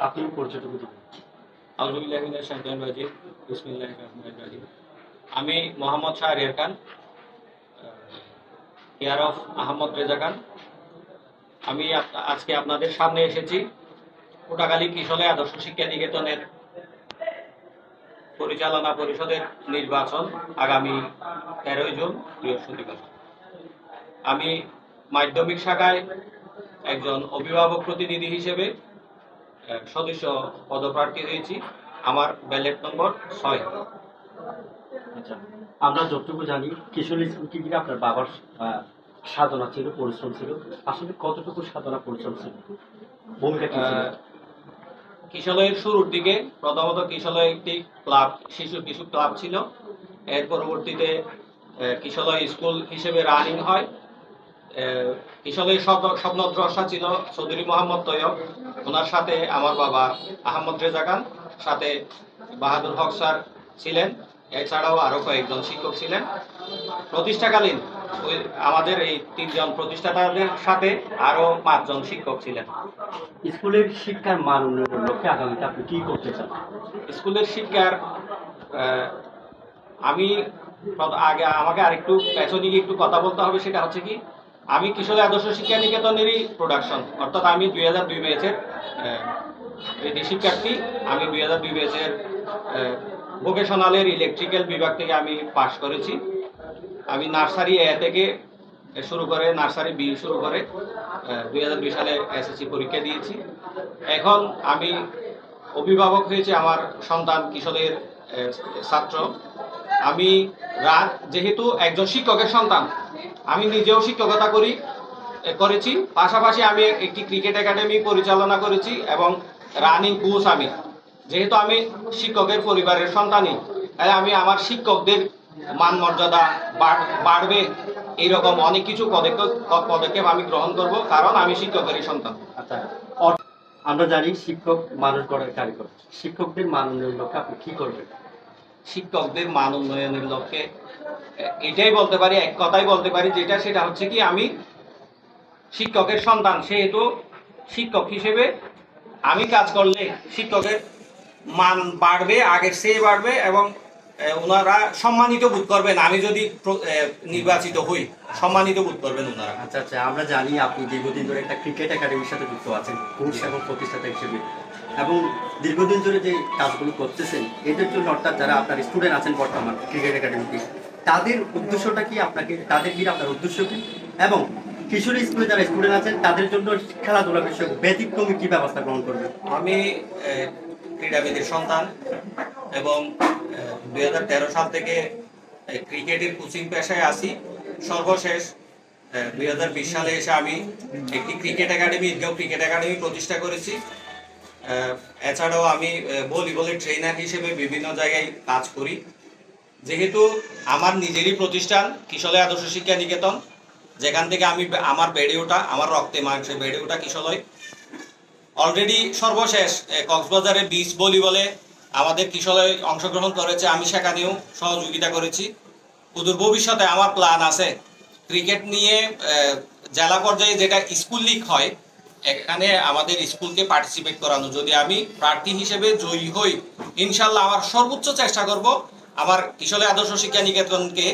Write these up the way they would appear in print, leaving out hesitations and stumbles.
আপনি পরিচয়টুকু দিবেন। আলহামদুলিল্লাহ মিনাশ শাইতানির রাজিম বিসমিল্লাহির রহমানির রহিম। আমি মোহাম্মদ শাহরিয়ার খান, কেয়ার অফ আহমদ রেজা খান। আমি আজকে আপনাদের সামনে এসেছি কোটাখালী কিশলয় আদর্শ শিক্ষা নিকেতনের পরিচালনা পরিষদের নির্বাচন আগামী 13 জুন বৃহস্পতিবার। আমি মাধ্যমিক শাখায় একজন অভিভাবক প্রতিনিধি হিসেবে সদস্য পদপ্রার্থী হয়েছি। আমার ব্যালট নম্বর 6। আচ্ছা, আমরা যতটুকু জানি কিশোরী স্কুল কি আপনার বাবার সাধনা ছিল, পরিশ্রম ছিল, আসলে কতটুকু সাধনা পরিশ্রম ছিল, ভূমিকা কি ছিল? কিশলয়ের শুরুর দিকে প্রথমত কিশলয় একটি ক্লাব, শিশু ক্লাব ছিল। এর পরবর্তীতে কিশলয় স্কুল হিসেবে রানিং হয়। কিশলয়ের স্বপ্নদ্রষ্টা ছিল চৌধুরী মোহাম্মদ তৈয়ব, ওনার সাথে আমার বাবা আহমদ রেজা খান, সাথে বাহাদুর হক স্যার ছিলেন। এছাড়াও আরো কয়েকজন শিক্ষক ছিলেন। প্রতিষ্ঠাকালীন আমাদের এই 3 জন প্রতিষ্ঠাতাদের সাথে আরো 5 জন শিক্ষক ছিলেন। স্কুলের শিক্ষার মান উন্নয়নের লক্ষ্যে আগামীতে আপনি কি করতে চান? স্কুলের শিক্ষার আমি আমাকে আরেকটু পেছনে গিয়ে একটু কথা বলতে হবে। সেটা হচ্ছে কি, আমি কিশোরী আদর্শ শিক্ষা নিকেতনেরই প্রোডাকশন, অর্থাৎ আমি 2002 ব্যাচের শিক্ষার্থী। আমি 2002 ব্যাচের ভোকেশনালের ইলেকট্রিক্যাল বিভাগ থেকে আমি পাশ করেছি। আমি নার্সারি এ থেকে শুরু করে নার্সারি বি শুরু করে 2002 সালে এসএসসি পরীক্ষা দিয়েছি। এখন আমি অভিভাবক হয়েছে আমার সন্তান কিশোরের ছাত্র। আমি যেহেতু একজন শিক্ষকের সন্তান, আমি নিজেও শিক্ষকতা করেছি, পাশাপাশি আমি একটি ক্রিকেট একাডেমি পরিচালনা করেছি এবং রানিং কোচ। আমি যেহেতু আমি শিক্ষকের পরিবারের সন্তানই, তাই আমি আমার শিক্ষকদের মান মর্যাদা বাড়বে এইরকম অনেক কিছু পদক্ষেপ আমি গ্রহণ করব, কারণ আমি শিক্ষকেরই সন্তান। আচ্ছা, আমরা জানি শিক্ষক মানুষ গড়ার কারিগর। শিক্ষকদের মান উন্নয়নের লক্ষ্যে আপনি কি করবেন? শিক্ষকদের মান উন্নয়নের লক্ষ্যে এটাই বলতে পারি, এক কথাই বলতে পারি, সেটা হচ্ছে কি, আমি শিক্ষকের সন্তান, সেহেতু শিক্ষক হিসেবে আমি কাজ করলে শিক্ষকের মান বাড়বে, আগের চেয়ে বাড়বে, এবং ওনারা সম্মানিত বোধ করবেন। আমি যদি নির্বাচিত হই, সম্মানিত বোধ করবেন ওনারা। আচ্ছা আচ্ছা, আমরা জানি আপনি দীর্ঘদিন ধরে একটা ক্রিকেট একাডেমির সাথে যুক্ত আছেন কোচ এবং প্রতিষ্ঠাতা হিসেবে, এবং দীর্ঘদিন ধরে যে কাজগুলো করতেছেন এদের জন্য, অর্থাৎ যারা আপনার স্টুডেন্ট আছেন বর্তমান ক্রিকেট একাডেমিতে, তাদের উদ্দেশ্যটা কি, তাদের কি আপনার উদ্দেশ্য কি, এবং কিশোরী স্কুলে যারা স্টুডেন্ট আছেন তাদের জন্য খেলাধুলা বিষয়ক ব্যতিক্রমী কি ব্যবস্থা গ্রহণ করবে? আমি ক্রীড়াবিদের সন্তান এবং 2013 সাল থেকে ক্রিকেটের কোচিং পেশায় আছি। সর্বশেষ 2020 সালে এসে আমি একটি ক্রিকেট একাডেমি প্রতিষ্ঠা করেছি। এছাড়াও আমি ভলিবলের ট্রেনার হিসেবে বিভিন্ন জায়গায় কাজ করি। যেহেতু আমার নিজেরই প্রতিষ্ঠান কিশলয় আদর্শ শিক্ষা নিকেতন, যেখান থেকে আমার বেড়ে ওঠা, আমার রক্তে মাংসে বেড়ে ওঠা কিশলয়। অলরেডি সর্বশেষ কক্সবাজারে বিচ ভলিবলে আমাদের কিশলয় অংশগ্রহণ করেছে, আমি সেখানেও সহযোগিতা করেছি। সুদূর ভবিষ্যতে আমার প্ল্যান আছে ক্রিকেট নিয়ে জেলা পর্যায়ে যেটা স্কুল লিগ হয়, এখানে আমাদের স্কুলকে পার্টিসিপেট করানো। যদি আমি প্রার্থী হিসেবে জয়ী হই, ইনশাল্লাহ আমার সর্বোচ্চ চেষ্টা করব আমার কিশলয় আদর্শ শিক্ষা নিকেতনকে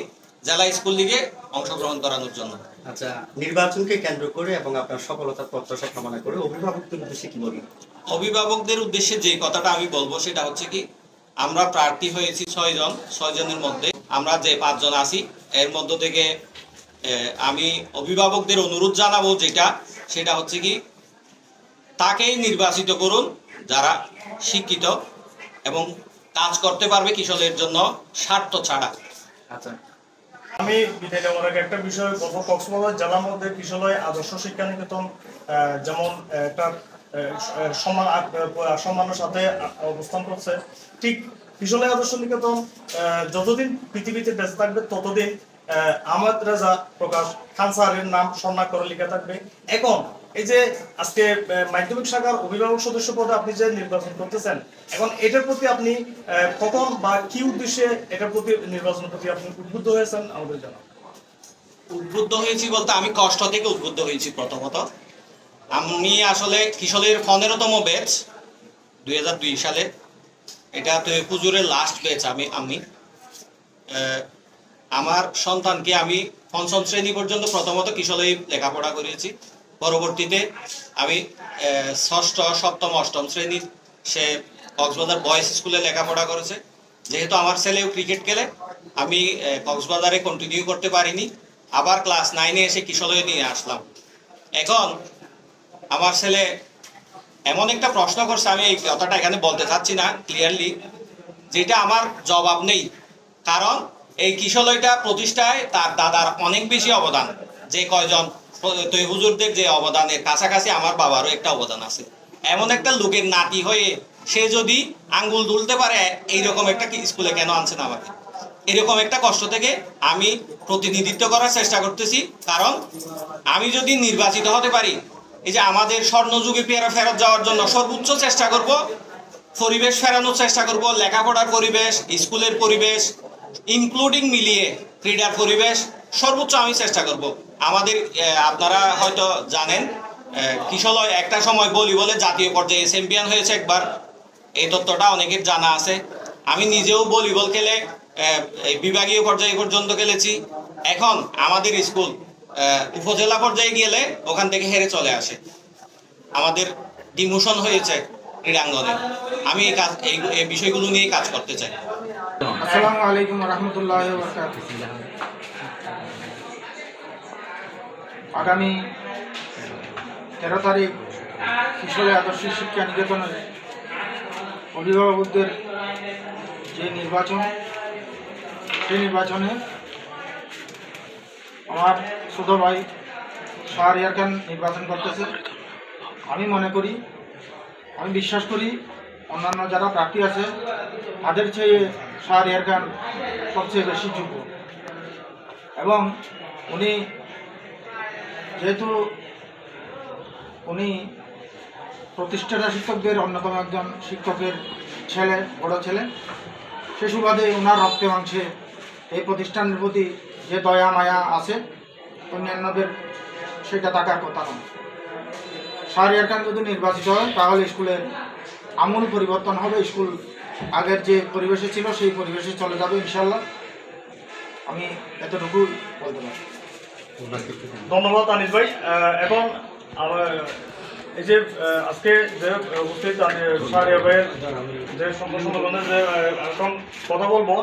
জেলা স্কুল লিগে অংশগ্রহণ করানোর জন্য। আচ্ছা, নির্বাচনকে কেন্দ্র করে এবং আপনার সফলতার প্রত্যাশা কামনা করে অভিভাবকদের উদ্দেশ্যে কি বলবেন? অভিভাবকদের উদ্দেশ্যে যে কথাটা আমি বলবো সেটা হচ্ছে কি, আমরা প্রার্থী হয়েছি 6 জনের মধ্যে। আমরা যে 5 জন আছি, এর মধ্য থেকে আমি অভিভাবকদের অনুরোধ জানাবো সেটা হচ্ছে কি, তাকেই নির্বাচিত করুন যারা শিক্ষিত এবং কাজ করতে পারবে কিশোরের জন্য স্বার্থ ছাড়া। আচ্ছা, আমি বিদায় নেওয়ার আগে একটা বিষয় বলবো। কক্সবাজার জেলার মধ্যে কিশলয় আদর্শ শিক্ষা নিকেতন যেমন একটা সম্মানের সাথে অবস্থান করছে, ঠিক কিশলয় আদর্শ নিকেতন যতদিন পৃথিবীতে বেঁচে থাকবে ততদিন আহমদ রেজা প্রকাশ খান স্যারের নাম স্বর্ণাক্ষরে লেখা থাকবে। এখন এই যে আজকে মাধ্যমিক শাখার অভিভাবক সদস্য পদে আপনি যে নির্বাচন করতেছেন, এখন এটার প্রতি আপনি কখন বা কি উদ্দেশ্যে এটার প্রতি নির্বাচনের প্রতি আপনি উদ্বুদ্ধ হয়েছেন আমাদের জানান। উদ্বুদ্ধ হয়েছি বলতে আমি কষ্ট থেকে উদ্বুদ্ধ হয়েছি। প্রথমত আমি আসলে কিশোরের 15তম ব্যাচ, 2002 সালে। এটা তো হুজুরের লাস্ট ব্যাচ। আমি আমার সন্তানকে আমি পঞ্চম শ্রেণী পর্যন্ত প্রথমত কিশলয়ে লেখাপড়া করেছি। পরবর্তীতে আমি ষষ্ঠ, সপ্তম, অষ্টম শ্রেণীর সে কক্সবাজার বয়েজ স্কুলে লেখাপড়া করেছে। যেহেতু আমার ছেলেও ক্রিকেট খেলে, আমি কক্সবাজারে কন্টিনিউ করতে পারিনি। আবার ক্লাস 9-এ এসে কিশলয়ে নিয়ে আসলাম। এখন আমার ছেলে এমন একটা প্রশ্ন করছে, আমি এই কথাটা এখানে বলতে চাচ্ছি না ক্লিয়ারলি, যেটা আমার জবাব নেই। কারণ এই কিশলয়টা প্রতিষ্ঠায় তার দাদার অনেক বেশি অবদান। যে কয়জন হুজুরদের যে অবদানের কাছাকাছি আমার বাবারও একটা অবদান আছে। এমন একটা লোকের নাতি হয়ে সে যদি আঙ্গুল তুলতে পারে, এইরকম একটা স্কুলে কেন আনছেন আমাকে? এরকম একটা কষ্ট থেকে আমি প্রতিনিধিত্ব করার চেষ্টা করতেছি। কারণ আমি যদি নির্বাচিত হতে পারি, এই যে আমাদের স্বর্ণযুগে ফেরত যাওয়ার জন্য সর্বোচ্চ চেষ্টা করব, পরিবেশ ফেরানোর চেষ্টা করব, লেখাপড়ার পরিবেশ, স্কুলের পরিবেশ ইনক্লুডিং মিলিয়ে ক্রীড়ার পরিবেশ সর্বোচ্চ আমি চেষ্টা করব। আমাদের আপনারা হয়তো জানেন, কিশলয় একটা সময় ভলিবলে জাতীয় পর্যায়ে চ্যাম্পিয়ন হয়েছে একবার। এই তথ্যটা অনেকের জানা আছে। আমি নিজেও ভলিবল খেলে বিভাগীয় পর্যায়ে পর্যন্ত খেলেছি। এখন আমাদের স্কুল উপজেলা পর্যায়ে গেলে ওখান থেকে হেরে চলে আসে। আমাদের ডিমোশন হয়েছে ক্রীড়াঙ্গনে। আমি এই বিষয়গুলো নিয়ে কাজ করতে চাই। আসসালামু আলাইকুম রহমতুল্লাহ বরকাতুহ। আগামী 13 তারিখ কিশোরী আদর্শ শিক্ষা নিকেতনের অভিভাবকদের যে নির্বাচন, সেই নির্বাচনে আমার ছোট ভাই শাহরিয়ার খান নির্বাচন করতেছে। আমি মনে করি, আমি বিশ্বাস করি অন্যান্য যারা প্রার্থী আছে তাদের চেয়ে শাহরিয়ার খান সবচেয়ে বেশি যোগ্য। এবং উনি যেহেতু উনি প্রতিষ্ঠাতা শিক্ষকদের অন্যতম একজন শিক্ষকের ছেলে, বড় ছেলে, সে সুবাদে ওনার রক্তে মাংসে এই প্রতিষ্ঠানের প্রতি যে দয়া মায়া আছে অন্যান্যদের সেটা থাকার কথা নয়। শাহরিয়ার খান যদি নির্বাচিত হয় তাহলে স্কুলের আমূল পরিবর্তন হবে। স্কুল আগের যে পরিবেশে ছিল সেই পরিবেশে চলে যাবে ইনশাল্লাহ। আমি এতটুকুই বলতে পারি। ধন্যবাদ আনিস ভাই। এখন এই যে আজকে যে উপস্থিত শাহরিয়ার ভাইয়ের যে সংগঠনের যে এখন কথা বলবো,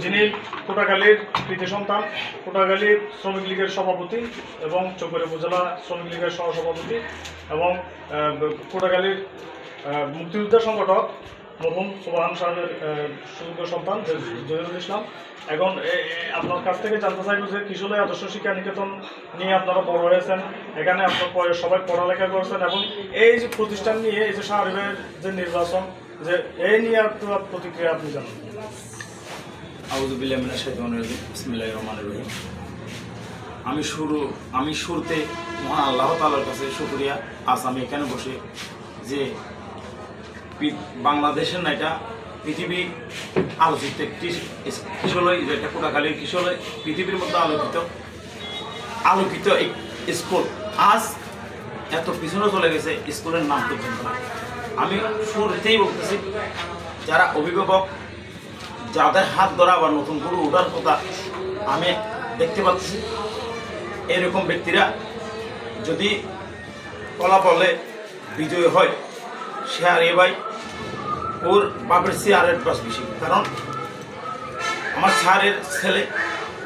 যিনি কোটাখালীর কৃতি সন্তান, কোটাখালী শ্রমিক লীগের সভাপতি এবং চৌকড়ি উপজেলা শ্রমিক লীগের সহসভাপতি এবং কোটাখালীর মুক্তিযোদ্ধা সংগঠক মরহুম সুবহান সাহেবের সুযোগ্য সন্তান জহিরুল ইসলাম। এখন আপনার কাছ থেকে জানতে চাইব যে কিশোরী আদর্শ শিক্ষা নিকেতন নিয়ে আপনারা বড় হয়েছেন, এখানে আপনার সবাই পড়ালেখা করেছেন, এবং এই যে প্রতিষ্ঠান নিয়ে এই যে শাহরিয়ার যে নির্বাচন, যে এই নিয়ে আপনার প্রতিক্রিয়া আপনি জানান। আউযু বিল্লাহি মিনাশ শাইতানির রাজিম। বিসমিল্লাহির রহমানির রহিম। আমি শুরুতে মহান আল্লাহ তাআলার কাছে শুকরিয়া। আজ আমি এখানে বসে যে বাংলাদেশের না, এটা পৃথিবী আলোচিত একটি কিশোরী, যেটা কোটাখালীর কিশোরী, পৃথিবীর মধ্যে আলোকিত এক স্কুল আজ এত পিছনে চলে গেছে, স্কুলের নাম পর্যন্ত না। আমি শুরুতেই বলতেছি, যারা অভিভাবক, যাদের হাত ধরা বা নতুন করে ওঠার কথা আমি দেখতে পাচ্ছি, এরকম ব্যক্তিরা যদি ফলাফলে বিজয়ী হয়, শাহরিয়ার ভাই ওর বাপের চেয়ে আর একটু বেশি। কারণ আমার স্যারের ছেলে,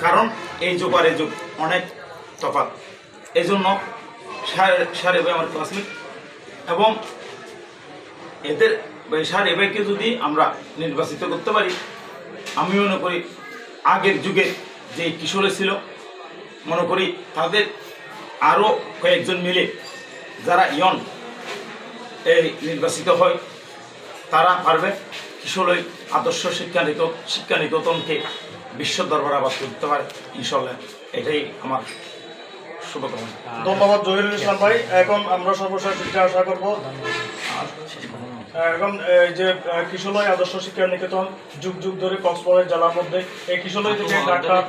কারণ এই যুগ আর এই যুগ অনেক তফাৎ। এই জন্য শাহরিয়ার ভাই আমার ক্লাসমেট, এবং এদের শাহরিয়ার ভাইকে যদি আমরা নির্বাচিত করতে পারি, আমি মনে করি আগের যুগে যে কিশোরী ছিল, মনে করি তাদের আরও কয়েকজন মিলে যারা ইয়ং এই নির্বাচিত হয়, তারা পারবে কিশোরী আদর্শ শিক্ষা নিকেতনকে বিশ্ব দরবারে আবাদ করতে পারে ইনশাল্লাহ। এটাই আমার শুভকামনা। ধন্যবাদ জহিরুল ইসলাম ভাই। এখন আমরা সর্বশেষ আশা করব, এখন এই যে কিশোরী আদর্শ শিক্ষা নিকেতন যুগ যুগ ধরে কক্সবাজার জেলার মধ্যে, এই কিশোরী থেকে ডাক্তার,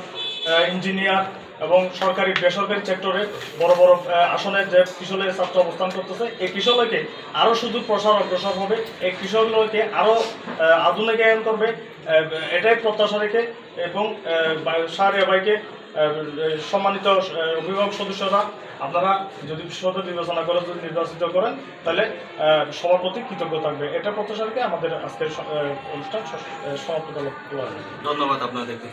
ইঞ্জিনিয়ার এবং সরকারি বেসরকারি সেক্টরে বড় বড় আসনে যে কিশোরের ছাত্র অবস্থান করতেছে, এই কিশোরকে আরও সুদূর প্রসার অগ্রসর হবে, এই কিশোরকে আরও আধুনিকায়ন করবে, এটাই প্রত্যাশা রেখে এবং শাহরিয়ার ভাইকে সম্মানিত অভিভাবক সদস্যরা আপনারা যদি সঠিক বিবেচনা করে যদি নির্বাচিত করেন তাহলে সবার প্রতি কৃতজ্ঞ থাকবে, এটা প্রত্যাশা রেখে আমাদের আজকের অনুষ্ঠান সমাপ্ত করা। ধন্যবাদ আপনাদেরকে।